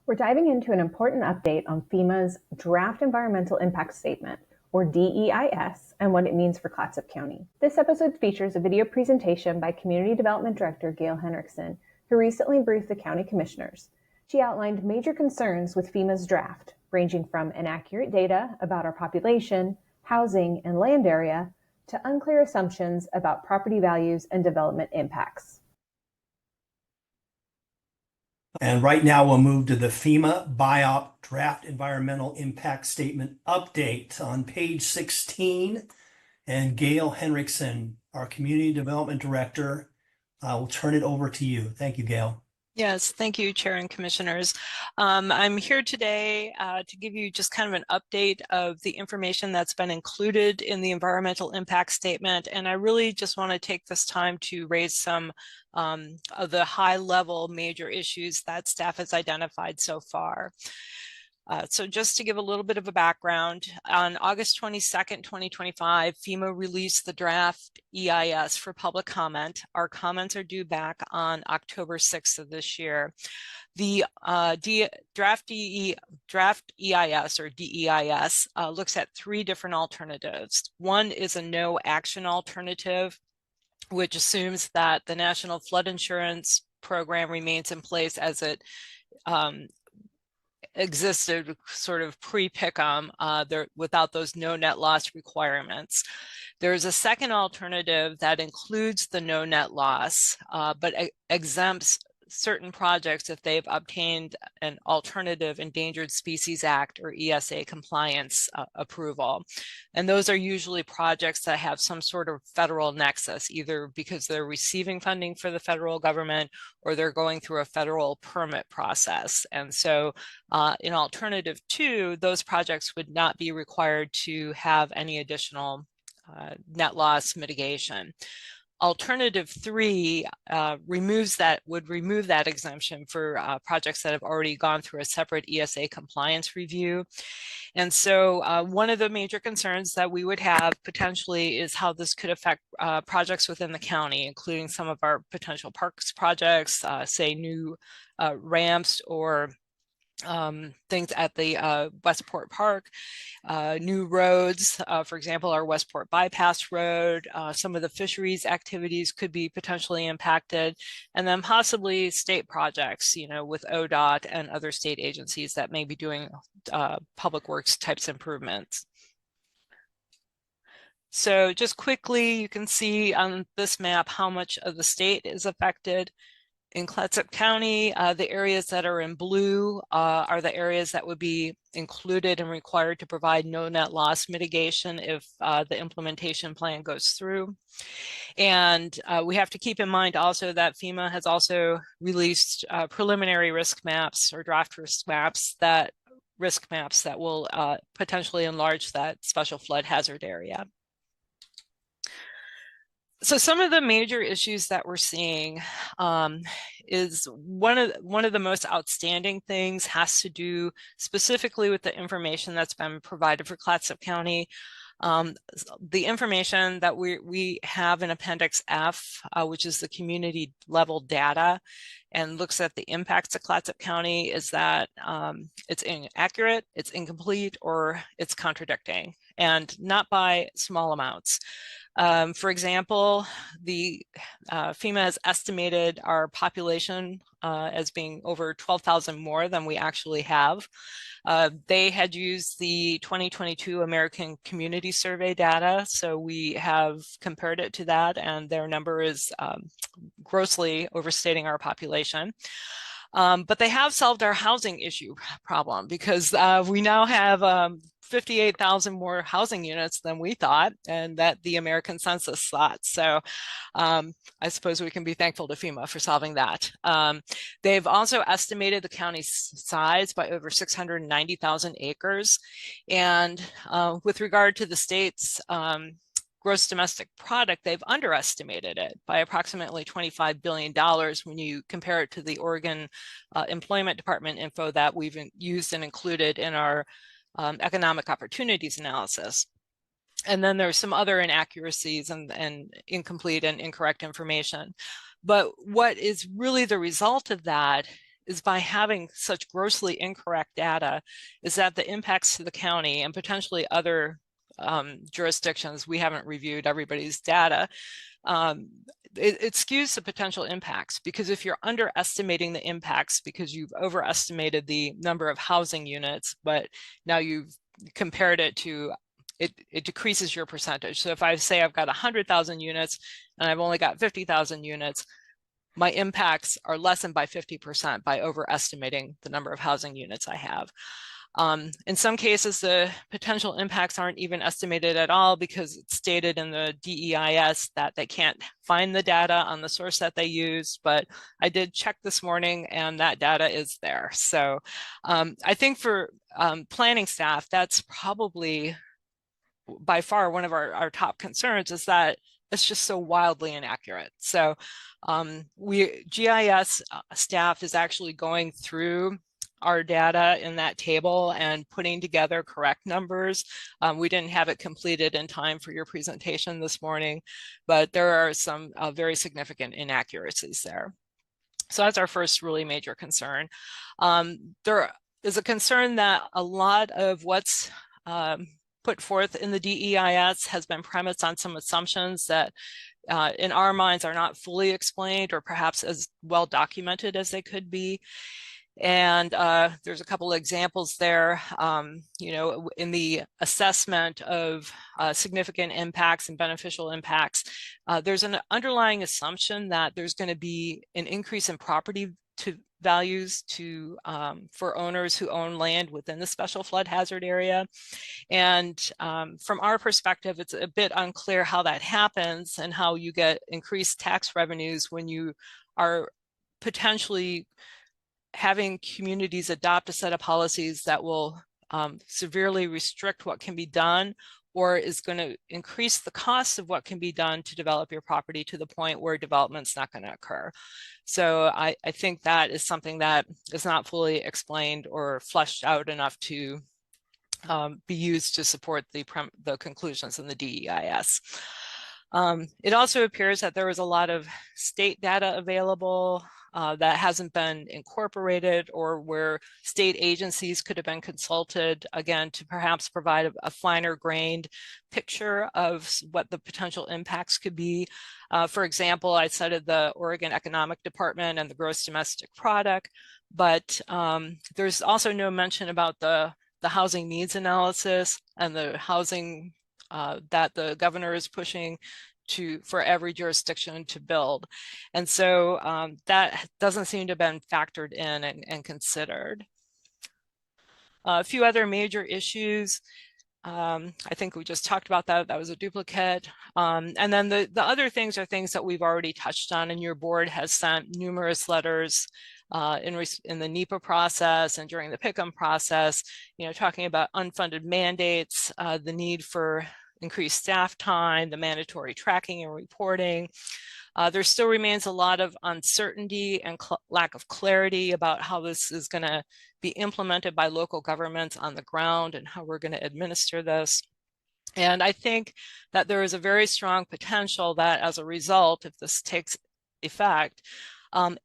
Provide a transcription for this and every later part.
We're diving into an important update on FEMA's Draft Environmental Impact Statement, or DEIS, and what it means for Clatsop County. This episode features a video presentation by Community Development Director Gail Henrikson, who recently briefed the county commissioners. She outlined major concerns with FEMA's draft, ranging from inaccurate data about our population, housing, and land area, to unclear assumptions about property values and development impacts. And right now we'll move to the FEMA BIOP Draft Environmental Impact Statement Update on page 16. And Gail Henrikson, our Community Development Director, will turn it over to you. Thank you, Gail. Yes, thank you, Chair and Commissioners. I'm here today to give you just kind of an update of the information that's been included in the environmental impact statement. And I really just want to take this time to raise some of the high-level major issues that staff has identified so far. So just to give a little bit of a background, on August 22nd, 2025, FEMA released the draft EIS for public comment. Our comments are due back on October 6th of this year. The draft EIS or DEIS looks at three different alternatives. One is a no action alternative, which assumes that the National Flood Insurance Program remains in place as it existed sort of pre-Pick'em without those no net loss requirements. There's a second alternative that includes the no net loss, but exempts certain projects if they've obtained an Alternative Endangered Species Act or ESA compliance approval. And those are usually projects that have some sort of federal nexus, either because they're receiving funding for the federal government or they're going through a federal permit process. And so in alternative two, those projects would not be required to have any additional net loss mitigation. Alternative three would remove that exemption for projects that have already gone through a separate ESA compliance review. And so one of the major concerns that we would have potentially is how this could affect projects within the county, including some of our potential parks projects, say new ramps or things at the Westport Park, new roads, for example, our Westport Bypass Road, some of the fisheries activities could be potentially impacted, and then possibly state projects, with ODOT and other state agencies that may be doing public works types improvements. So just quickly, you can see on this map how much of the state is affected. In Clatsop County, the areas that are in blue are the areas that would be included and required to provide no net loss mitigation if the implementation plan goes through. And we have to keep in mind also that FEMA has also released preliminary risk maps or draft risk maps that will potentially enlarge that special flood hazard area. So some of the major issues that we're seeing is one of the most outstanding things has to do specifically with the information that's been provided for Clatsop County. The information that we have in Appendix F, which is the community level data and looks at the impacts of Clatsop County, is that it's inaccurate, it's incomplete, or it's contradicting, and not by small amounts. For example, the FEMA has estimated our population as being over 12,000 more than we actually have. They had used the 2022 American Community Survey data, so we have compared it to that, and their number is grossly overstating our population. But they have solved our housing issue problem because we now have 58,000 more housing units than we thought, and that the American Census thought. So I suppose we can be thankful to FEMA for solving that. They've also estimated the county's size by over 690,000 acres. And with regard to the state's gross domestic product, they've underestimated it by approximately $25 billion when you compare it to the Oregon Employment Department info that we've used and included in our economic opportunities analysis. And then there's some other inaccuracies and incomplete and incorrect information. But what is really the result of that is by having such grossly incorrect data is that the impacts to the county and potentially other jurisdictions, we haven't reviewed everybody's data, it skews the potential impacts, because if you're underestimating the impacts because you've overestimated the number of housing units, but now you've compared it to, it decreases your percentage. So if I say I've got 100,000 units and I've only got 50,000 units, my impacts are lessened by 50% by overestimating the number of housing units I have. In some cases, the potential impacts aren't even estimated at all because it's stated in the DEIS that they can't find the data on the source that they use, but I did check this morning and that data is there. So I think for planning staff, that's probably by far one of our top concerns, is that it's just so wildly inaccurate. So GIS staff is actually going through our data in that table and putting together correct numbers. We didn't have it completed in time for your presentation this morning, but there are some very significant inaccuracies there. So that's our first really major concern. There is a concern that a lot of what's put forth in the DEIS has been premised on some assumptions that in our minds are not fully explained or perhaps as well documented as they could be. And there's a couple of examples there, you know, in the assessment of significant impacts and beneficial impacts, there's an underlying assumption that there's going to be an increase in property values for owners who own land within the special flood hazard area. And from our perspective, it's a bit unclear how that happens and how you get increased tax revenues when you are potentially having communities adopt a set of policies that will severely restrict what can be done, or is going to increase the cost of what can be done to develop your property to the point where development's not going to occur. So I think that is something that is not fully explained or fleshed out enough to be used to support the conclusions in the DEIS. It also appears that there was a lot of state data available that hasn't been incorporated, or where state agencies could have been consulted, again, to perhaps provide a finer grained picture of what the potential impacts could be. For example, I cited the Oregon Economic Department and the gross domestic product, but there's also no mention about the housing needs analysis and the housing that the governor is pushing for every jurisdiction to build. And so that doesn't seem to have been factored in and considered. A few other major issues. I think we just talked about that. That was a duplicate. And then the other things are things that we've already touched on, and your board has sent numerous letters in the NEPA process and during the PICM process, you know, talking about unfunded mandates, the need for increased staff time, the mandatory tracking and reporting. There still remains a lot of uncertainty and lack of clarity about how this is going to be implemented by local governments on the ground and how we're going to administer this. And I think that there is a very strong potential that as a result, if this takes effect,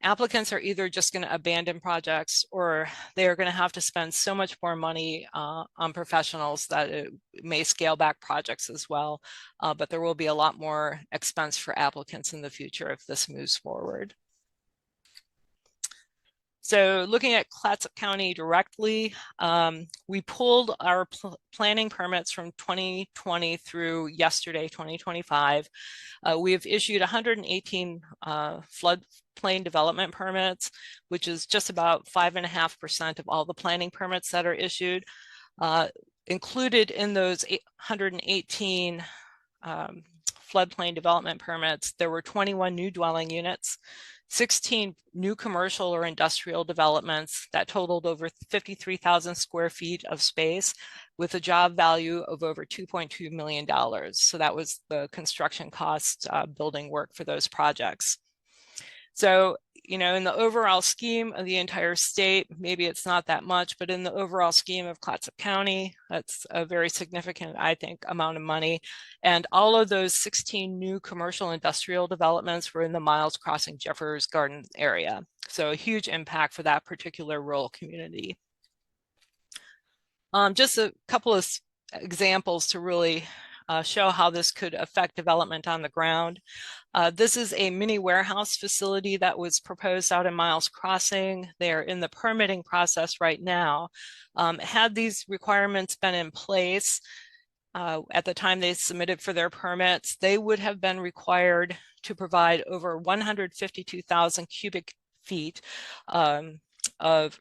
applicants are either just going to abandon projects, or they are going to have to spend so much more money on professionals that it may scale back projects as well. But there will be a lot more expense for applicants in the future if this moves forward. So looking at Clatsop County directly, we pulled our planning permits from 2020 through yesterday, 2025. We have issued 118 floodplain development permits, which is just about 5.5% of all the planning permits that are issued. Included in those 118 floodplain development permits, there were 21 new dwelling units, 16 new commercial or industrial developments that totaled over 53,000 square feet of space with a job value of over $2.2 million. So that was the construction cost building work for those projects. So, you know, in the overall scheme of the entire state, maybe it's not that much, but in the overall scheme of Clatsop County, that's a very significant, I think, amount of money. And all of those 16 new commercial industrial developments were in the Miles Crossing Jeffers Garden area. So a huge impact for that particular rural community. Just a couple of examples to really show how this could affect development on the ground. This is a mini warehouse facility that was proposed out in Miles Crossing. They're in the permitting process right now. Had these requirements been in place at the time they submitted for their permits, they would have been required to provide over 152,000 cubic feet of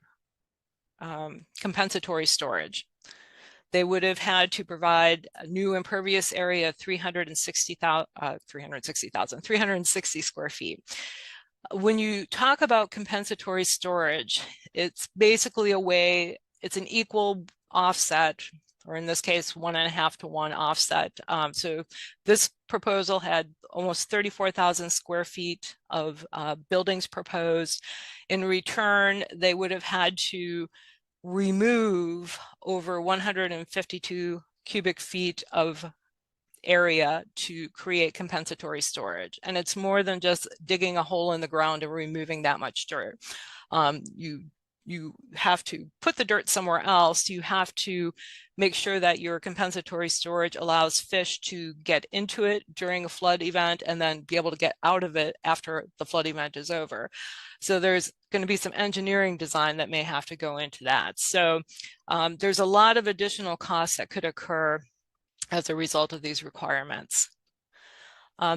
compensatory storage. They would have had to provide a new impervious area of 360 square feet. When you talk about compensatory storage, it's basically a way, it's an equal offset, or in this case, 1.5 to 1 offset. So this proposal had almost 34,000 square feet of buildings proposed. In return, they would have had to remove over 152 cubic feet of area to create compensatory storage. And it's more than just digging a hole in the ground and removing that much dirt. You have to put the dirt somewhere else. You have to make sure that your compensatory storage allows fish to get into it during a flood event and then be able to get out of it after the flood event is over. So there's going to be some engineering design that may have to go into that. So there's a lot of additional costs that could occur as a result of these requirements.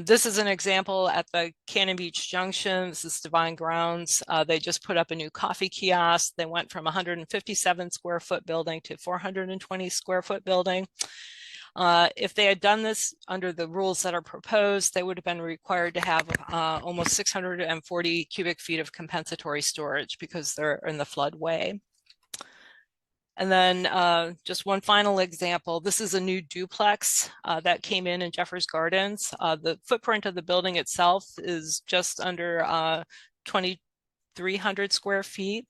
This is an example at the Cannon Beach Junction. This is Divine Grounds. They just put up a new coffee kiosk. They went from 157 square foot building to 420 square foot building. If they had done this under the rules that are proposed, they would have been required to have almost 640 cubic feet of compensatory storage because they're in the floodway. And then just one final example, this is a new duplex that came in Jeffers Gardens. The footprint of the building itself is just under 2,300 square feet.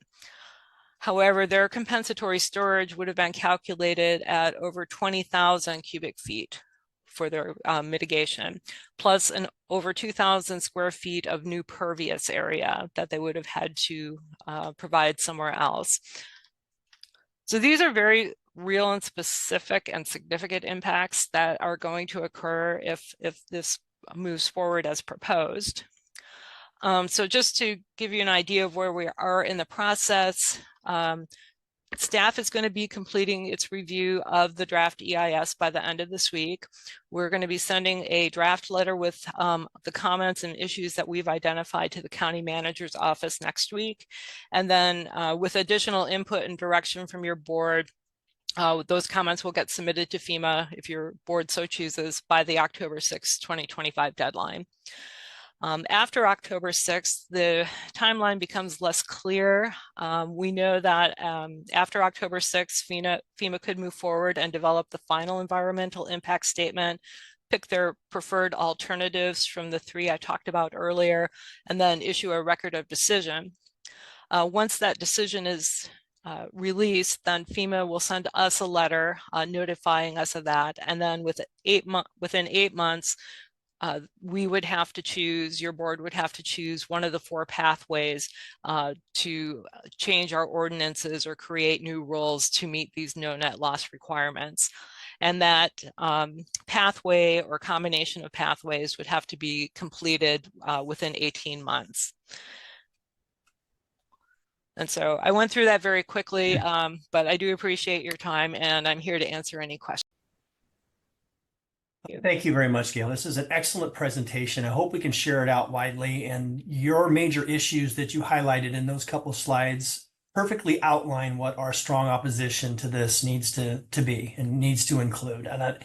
However, their compensatory storage would have been calculated at over 20,000 cubic feet for their mitigation, plus an over 2,000 square feet of new pervious area that they would have had to provide somewhere else. So these are very real and specific and significant impacts that are going to occur if this moves forward as proposed. So just to give you an idea of where we are in the process, staff is going to be completing its review of the draft EIS by the end of this week. We're going to be sending a draft letter with the comments and issues that we've identified to the county manager's office next week. And then with additional input and direction from your board, those comments will get submitted to FEMA if your board so chooses by the October 6, 2025 deadline. After October 6th, the timeline becomes less clear. We know that after October 6th, FEMA could move forward and develop the final environmental impact statement, pick their preferred alternatives from the 3 I talked about earlier, and then issue a record of decision. Once that decision is released, then FEMA will send us a letter notifying us of that. And then within 8 months, we would have to choose, your board would have to choose one of the 4 pathways to change our ordinances or create new rules to meet these no net loss requirements. And that pathway or combination of pathways would have to be completed within 18 months. And so I went through that very quickly, but I do appreciate your time and I'm here to answer any questions. Thank you very much, Gail. This is an excellent presentation. I hope we can share it out widely, and your major issues that you highlighted in those couple of slides perfectly outline what our strong opposition to this needs to be and needs to include. And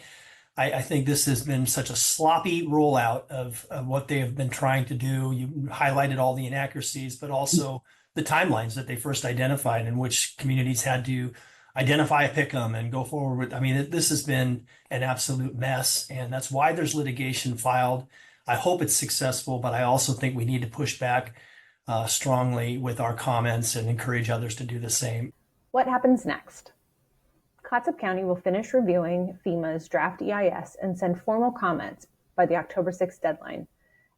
I think this has been such a sloppy rollout of what they have been trying to do. You highlighted all the inaccuracies, but also the timelines that they first identified in which communities had to identify a pick'em and go forward with. I mean, this has been an absolute mess, and that's why there's litigation filed. I hope it's successful, but I also think we need to push back strongly with our comments and encourage others to do the same. What happens next? Clatsop County will finish reviewing FEMA's draft EIS and send formal comments by the October 6th deadline.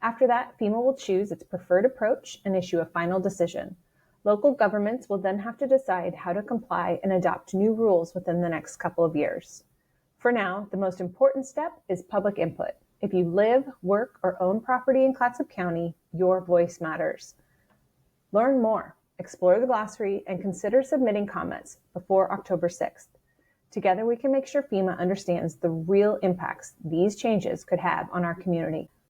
After that, FEMA will choose its preferred approach and issue a final decision. Local governments will then have to decide how to comply and adopt new rules within the next couple of years. For now, the most important step is public input. If you live, work, or own property in Clatsop County, your voice matters. Learn more, explore the glossary, and consider submitting comments before October 6th. Together, we can make sure FEMA understands the real impacts these changes could have on our community.